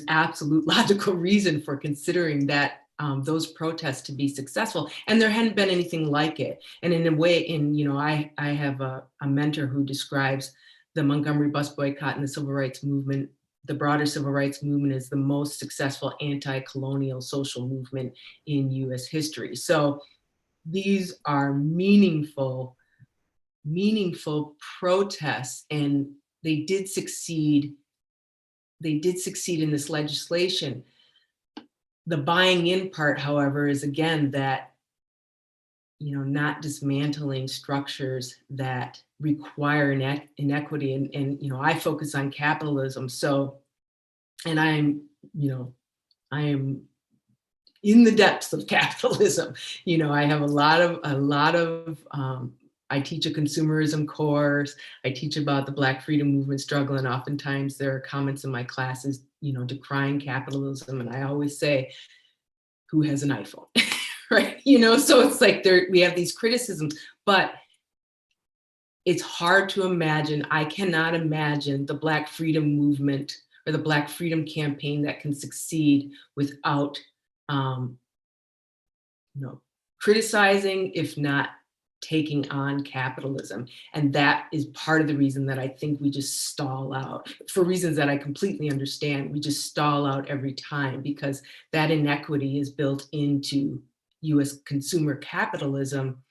absolute logical reason for considering that those protests to be successful, and there hadn't been anything like it. And in a way, I have a mentor who describes the Montgomery bus boycott and the civil rights movement, the broader civil rights movement, is the most successful anti-colonial social movement in US history. So these are meaningful protests, and they did succeed in this legislation. The buying in part, however, is again that, not dismantling structures that require inequity. And I focus on capitalism. So, and I am in the depths of capitalism. I have a lot of I teach a consumerism course. I teach about the Black freedom movement struggle, and oftentimes there are comments in my classes, decrying capitalism. And I always say, who has an iPhone, right? So it's like we have these criticisms, but it's hard to imagine. I cannot imagine the Black freedom movement or the Black freedom campaign that can succeed without, criticizing, if not taking on capitalism. And that is part of the reason that I think we just stall out, for reasons that I completely understand. We just stall out every time because that inequity is built into US consumer capitalism,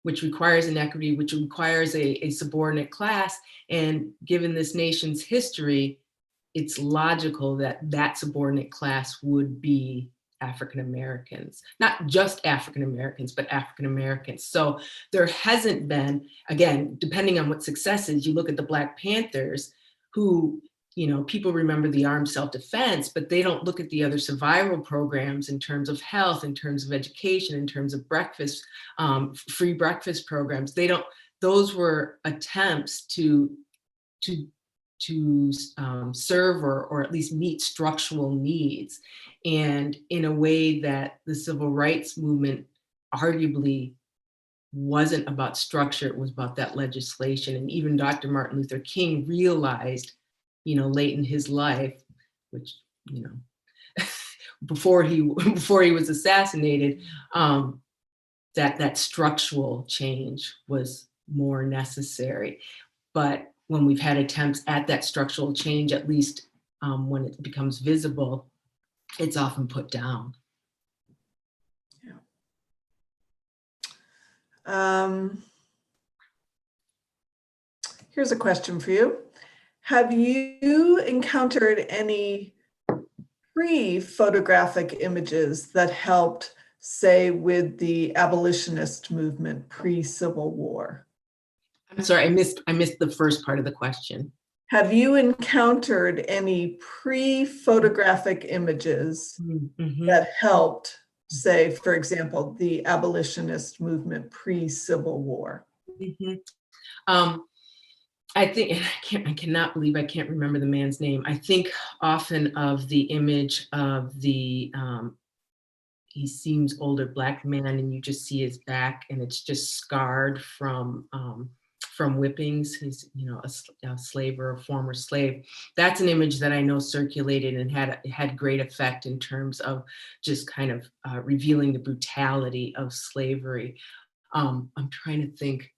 which requires inequity, which requires a subordinate class. And given this nation's history, it's logical that that subordinate class would be African Americans, not just African Americans, but African Americans. So there hasn't been, again, depending on what success is, you look at the Black Panthers, who, people remember the armed self-defense, but they don't look at the other survival programs in terms of health, in terms of education, in terms of breakfast, free breakfast programs. Those were attempts to serve or at least meet structural needs, and in a way that the civil rights movement arguably wasn't about structure, it was about that legislation. And even Dr. Martin Luther King realized, late in his life, which, before he was assassinated, that structural change was more necessary. But when we've had attempts at that structural change, at least when it becomes visible, it's often put down. Here's a question for you. Have you encountered any pre-photographic images that helped, say, with the abolitionist movement pre-Civil War? I'm sorry, I missed the first part of the question. Have you encountered any pre-photographic images that helped, say, for example, the abolitionist movement pre-Civil War? I think, I cannot believe I can't remember the man's name. I think often of the image of the, he seems older Black man, and you just see his back and it's just scarred from whippings. He's, a slave or a former slave. That's an image that I know circulated and had great effect in terms of just kind of revealing the brutality of slavery. I'm trying to think.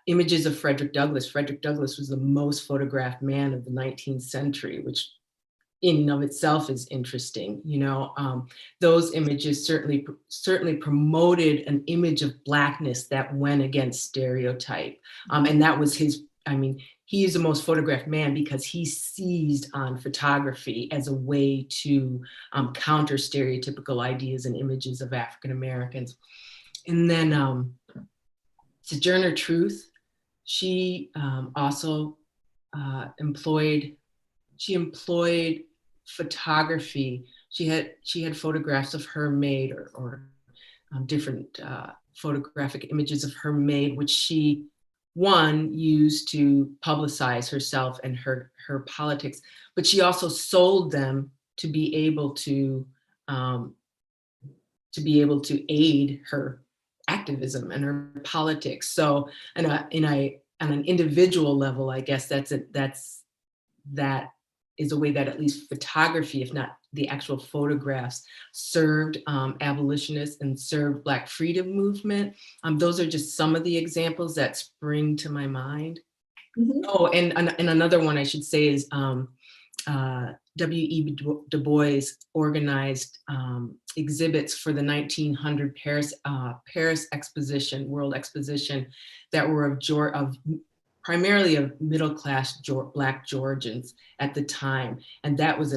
Images of Frederick Douglass. Frederick Douglass was the most photographed man of the 19th century, which in and of itself is interesting. Those images certainly promoted an image of Blackness that went against stereotype. And that was he is the most photographed man because he seized on photography as a way to counter stereotypical ideas and images of African Americans. And then Sojourner Truth, she also employed photography. She had photographs of her maid or different photographic images of her maid, which she used to publicize herself and her politics, but she also sold them to be able to aid her activism and her politics. So, on an individual level, I guess that is a way that at least photography, if not the actual photographs, served abolitionists and served Black freedom movement. Those are just some of the examples that spring to my mind. Oh, and another one I should say is W.E. Du Bois organized exhibits for the 1900 Paris exposition, World Exposition, that were primarily of middle-class Black Georgians at the time, and that was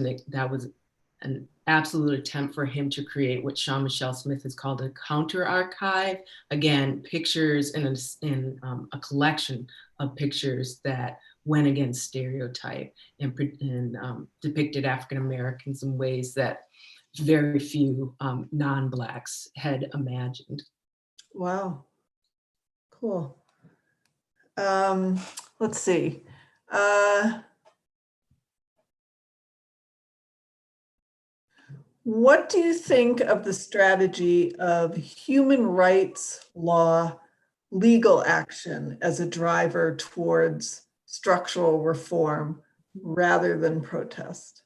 an absolute attempt for him to create what Sean Michelle Smith has called a counter archive. Again, pictures in a collection of pictures that went against stereotype and depicted African Americans in ways that very few non-Blacks had imagined. Wow, cool. Let's see. What do you think of the strategy of human rights law legal action as a driver towards structural reform rather than protest?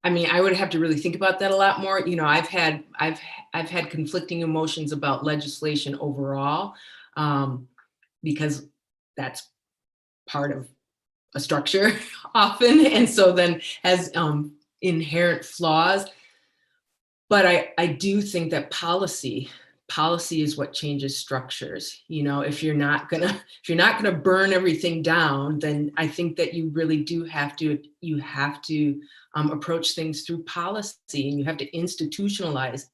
I would have to really think about that a lot more. I've had conflicting emotions about legislation overall, because that's part of a structure often, and so then has inherent flaws. But I do think that policy policy is what changes structures. You know, if you're not gonna burn everything down, then I think that you really do have to, approach things through policy, and you have to institutionalize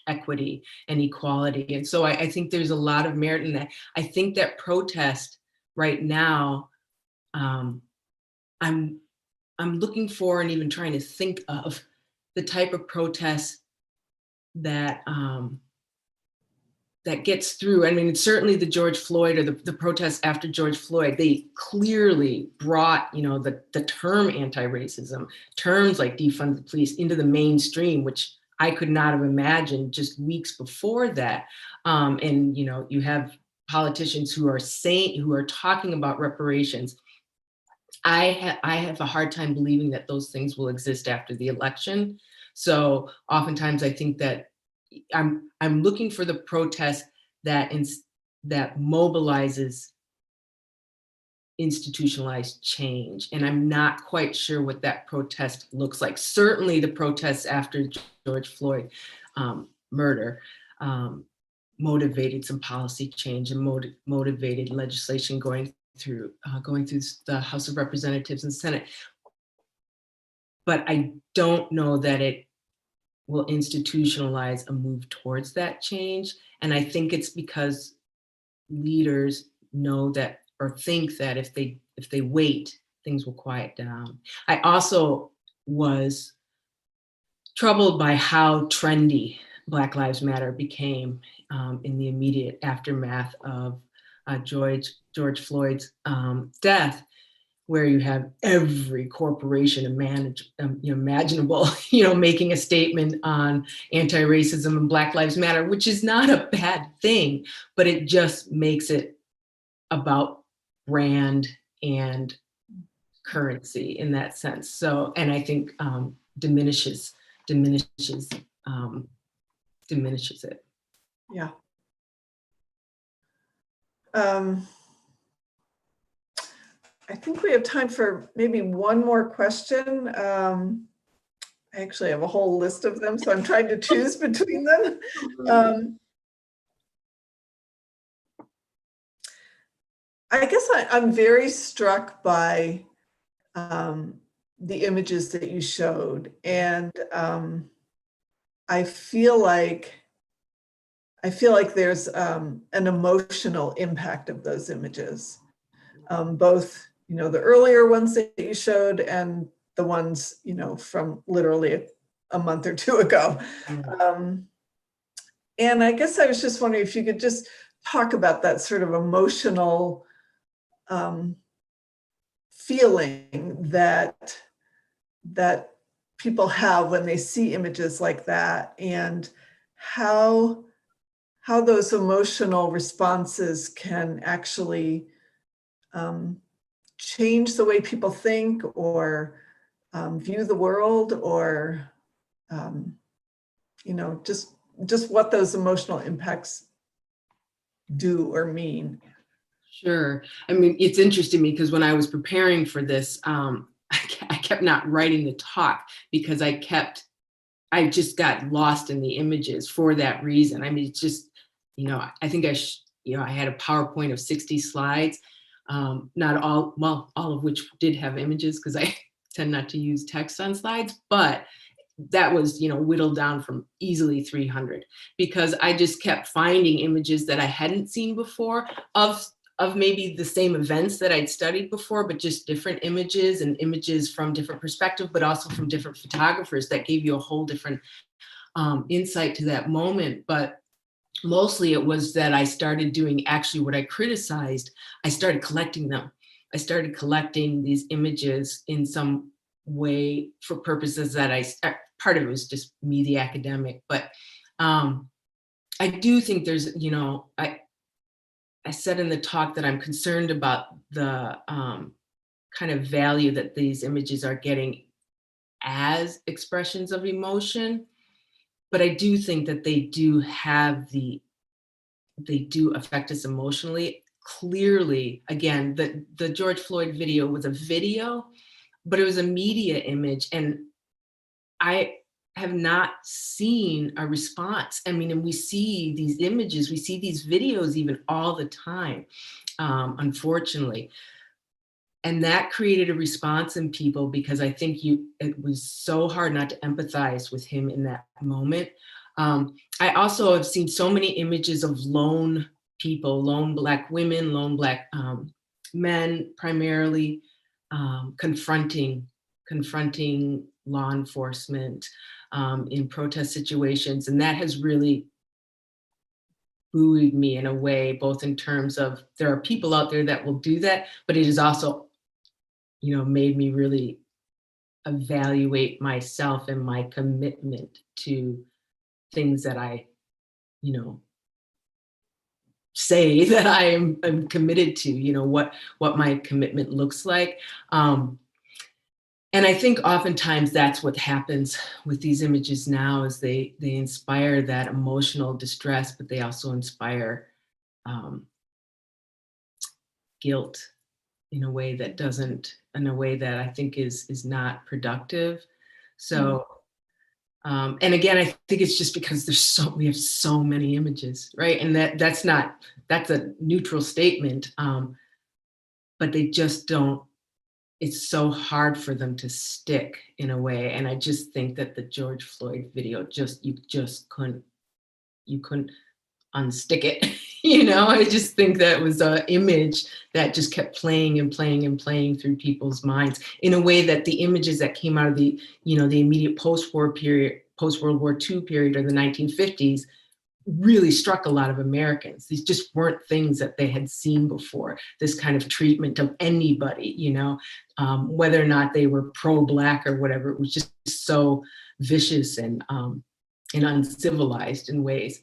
equity and equality. And so I think there's a lot of merit in that. I think that protest right now, I'm looking for and even trying to think of the type of protest that that gets through. I mean, it's certainly the George Floyd, or the protests after George Floyd, they clearly brought, the term anti-racism, terms like defund the police, into the mainstream, which I could not have imagined just weeks before that. And you have politicians who are talking about reparations. I have a hard time believing that those things will exist after the election. So oftentimes I think that I'm looking for the protest that mobilizes institutionalized change, and I'm not quite sure what that protest looks like. Certainly, the protests after George Floyd murder motivated some policy change and motivated legislation going through the House of Representatives and Senate. But I don't know that it will institutionalize a move towards that change. And I think it's because leaders know that, or think that if they wait, things will quiet down. I also was troubled by how trendy Black Lives Matter became in the immediate aftermath of George Floyd's death, where you have every corporation imaginable, making a statement on anti-racism and Black Lives Matter, which is not a bad thing, but it just makes it about brand and currency in that sense. So, and I think diminishes it. Yeah. I think we have time for maybe one more question. I actually have a whole list of them, so I'm trying to choose between them. I guess I'm very struck by the images that you showed, and I feel like there's an emotional impact of those images, both the earlier ones that you showed and the ones from literally a month or two ago. And I guess I was just wondering if you could just talk about that sort of emotional feeling that people have when they see images like that, and how those emotional responses can actually change the way people think or view the world, or just what those emotional impacts do or mean. Sure. I mean, it's interesting because when I was preparing for this, I kept not writing the talk because I just got lost in the images for that reason. I mean, it's just, I think I had a PowerPoint of 60 slides, not all of which did have images because I tend not to use text on slides, but that was, whittled down from easily 300 because I just kept finding images that I hadn't seen before of maybe the same events that I'd studied before, but just different images and images from different perspectives, but also from different photographers that gave you a whole different insight to that moment. But mostly it was that I started doing actually what I criticized. I started collecting them. I started collecting these images in some way for purposes that part of it was just me, the academic, but I do think there's, I said in the talk that I'm concerned about the kind of value that these images are getting as expressions of emotion, but I do think that they do affect us emotionally. Clearly, again, the George Floyd video was a video, but it was a media image, and I have not seen a response. I mean, and we see these images, we see these videos even all the time, unfortunately. And that created a response in people because I think it was so hard not to empathize with him in that moment. I also have seen so many images of lone people, lone Black women, lone Black men primarily, confronting law enforcement in protest situations. And that has really buoyed me in a way, both in terms of there are people out there that will do that, but it has also, made me really evaluate myself and my commitment to things that I, you know, say that I'm committed to, what my commitment looks like. And I think oftentimes that's what happens with these images now is they inspire that emotional distress, but they also inspire guilt in a way that I think is not productive. So, and again, I think it's just because we have so many images, right? And that's a neutral statement, but they just don't, it's so hard for them to stick in a way. And I just think that the George Floyd video, you couldn't unstick it. I just think that was an image that just kept playing and playing and playing through people's minds in a way that the images that came out of the immediate post-war period, post-World War II period or the 1950s really struck a lot of Americans. These just weren't things that they had seen before, this kind of treatment of anybody, whether or not they were pro-Black or whatever. It was just so vicious and uncivilized in ways.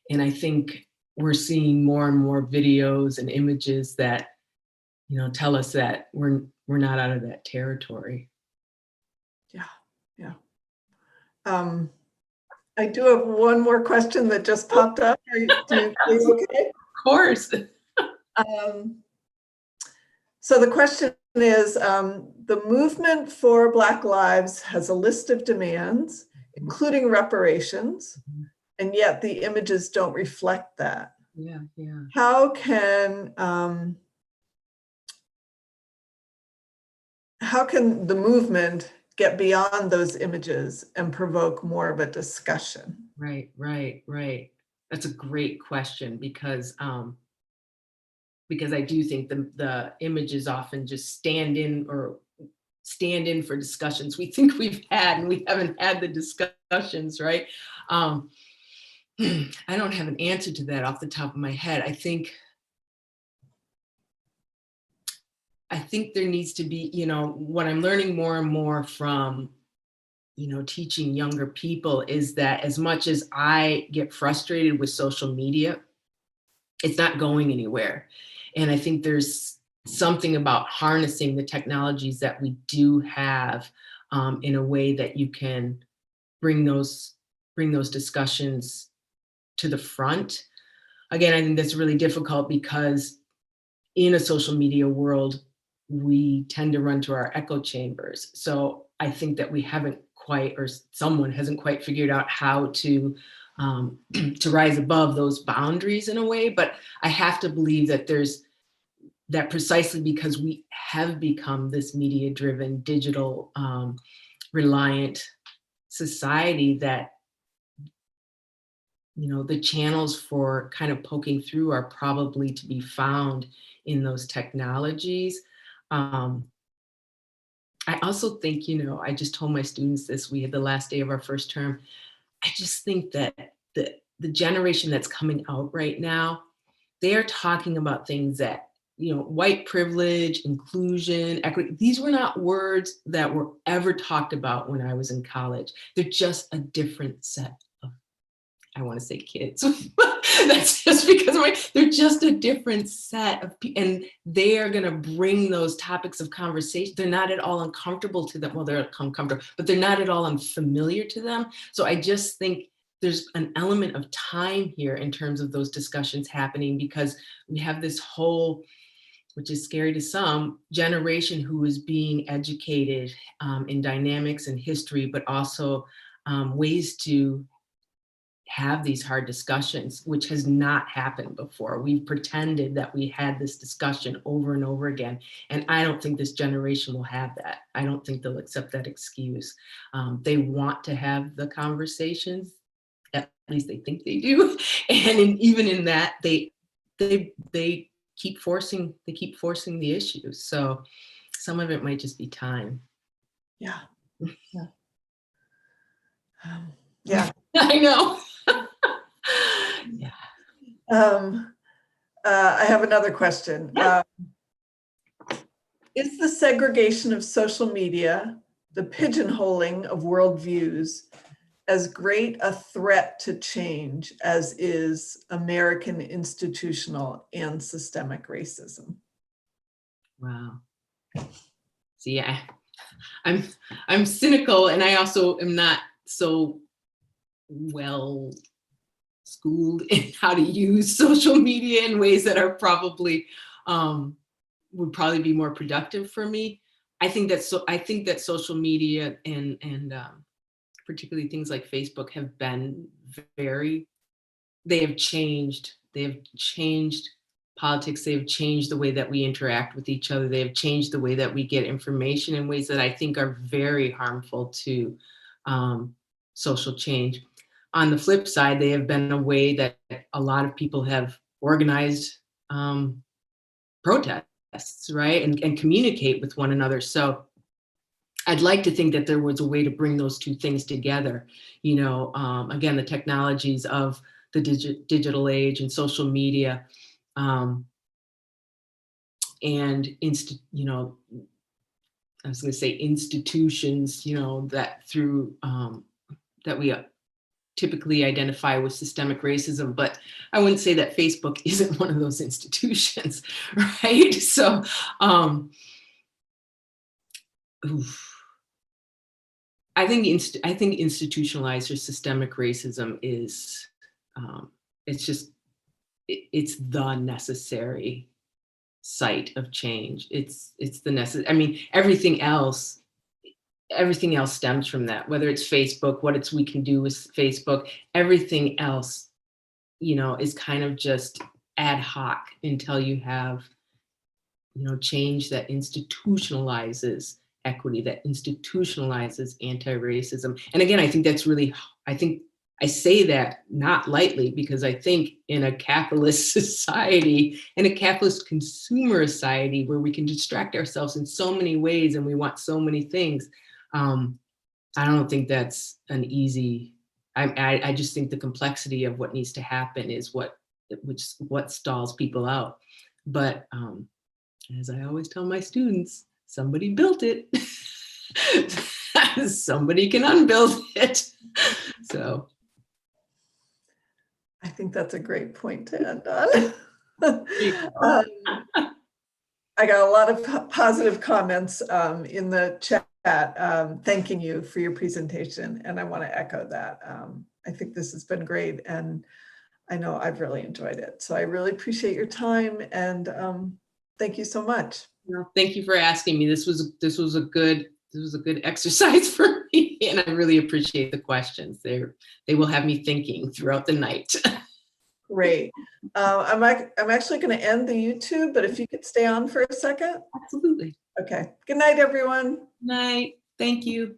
And I think we're seeing more and more videos and images that, tell us that we're not out of that territory. Yeah. I do have one more question that just popped up. Are you okay? Of course. So the question is, the movement for Black Lives has a list of demands, including reparations, and yet the images don't reflect that. Yeah. How can the movement get beyond those images and provoke more of a discussion? Right. That's a great question because I do think the images often just stand in for discussions we think we've had and we haven't had the discussions, right? I don't have an answer to that off the top of my head. I think there needs to be, what I'm learning more and more from, teaching younger people is that as much as I get frustrated with social media, it's not going anywhere. And I think there's something about harnessing the technologies that we do have in a way that you can bring those discussions to the front. Again, I think that's really difficult because in a social media world, we tend to run to our echo chambers. So I think that we haven't quite, or someone hasn't quite figured out how to rise above those boundaries in a way. But I have to believe that there's that precisely because we have become this media-driven, digital, reliant society that, the channels for kind of poking through are probably to be found in those technologies. I also think, I just told my students this, we had the last day of our first term. I just think that the generation that's coming out right now, they are talking about things that, white privilege, inclusion, equity, these were not words that were ever talked about when I was in college. They're just a different set of, I want to say kids. That's just because they're just a different set of people, and they are going to bring those topics of conversation. They're not at all uncomfortable to them. Well, they're uncomfortable, but they're not at all unfamiliar to them. So I just think there's an element of time here in terms of those discussions happening because we have this whole, which is scary to some, generation who is being educated in dynamics and history, but also ways to have these hard discussions, which has not happened before. We've pretended that we had this discussion over and over again. And I don't think this generation will have that. I don't think they'll accept that excuse. They want to have the conversations, at least they think they do. And even in that, they keep forcing the issues. So some of it might just be time. Yeah. Yeah. Yeah. I know. Yeah. I have another question. Yeah. Is the segregation of social media, the pigeonholing of worldviews, as great a threat to change as is American institutional and systemic racism? Wow. See, I'm cynical, and I also am not so well schooled in how to use social media in ways that are probably would probably be more productive for me. I think that social media and particularly things like Facebook have been they have changed politics. They've changed the way that we interact with each other. They have changed the way that we get information in ways that I think are very harmful to social change. On the flip side, they have been a way that a lot of people have organized protests, right? And communicate with one another. So I'd like to think that there was a way to bring those two things together. You know, again, the technologies of the digital age and social media, and you know, I was going to say institutions, you know, that through that we typically identify with systemic racism, but I wouldn't say that Facebook isn't one of those institutions, right? So, I think institutionalized or systemic racism is it's the necessary site of change. It's the necessary. I mean, everything else stems from that. Whether it's Facebook, what we can do with Facebook, everything else, you know, is kind of just ad hoc until you have, you know, change that institutionalizes equity, that institutionalizes anti-racism. And again, I think I say that not lightly, because I think in a capitalist society, in a capitalist consumer society where we can distract ourselves in so many ways and we want so many things, I don't think that's an easy, I just think the complexity of what needs to happen is what stalls people out. But as I always tell my students, somebody built it. Somebody can unbuild it. So I think that's a great point to end on. I got a lot of positive comments in the chat thanking you for your presentation, and I want to echo that. I think this has been great, and I know I've really enjoyed it. So I really appreciate your time, and thank you so much. Well, thank you for asking me. This was a good exercise for me, and I really appreciate the questions. They will have me thinking throughout the night. Great. I'm actually going to end the YouTube, but if you could stay on for a second. Absolutely. Okay. Good night, everyone. Night. Thank you.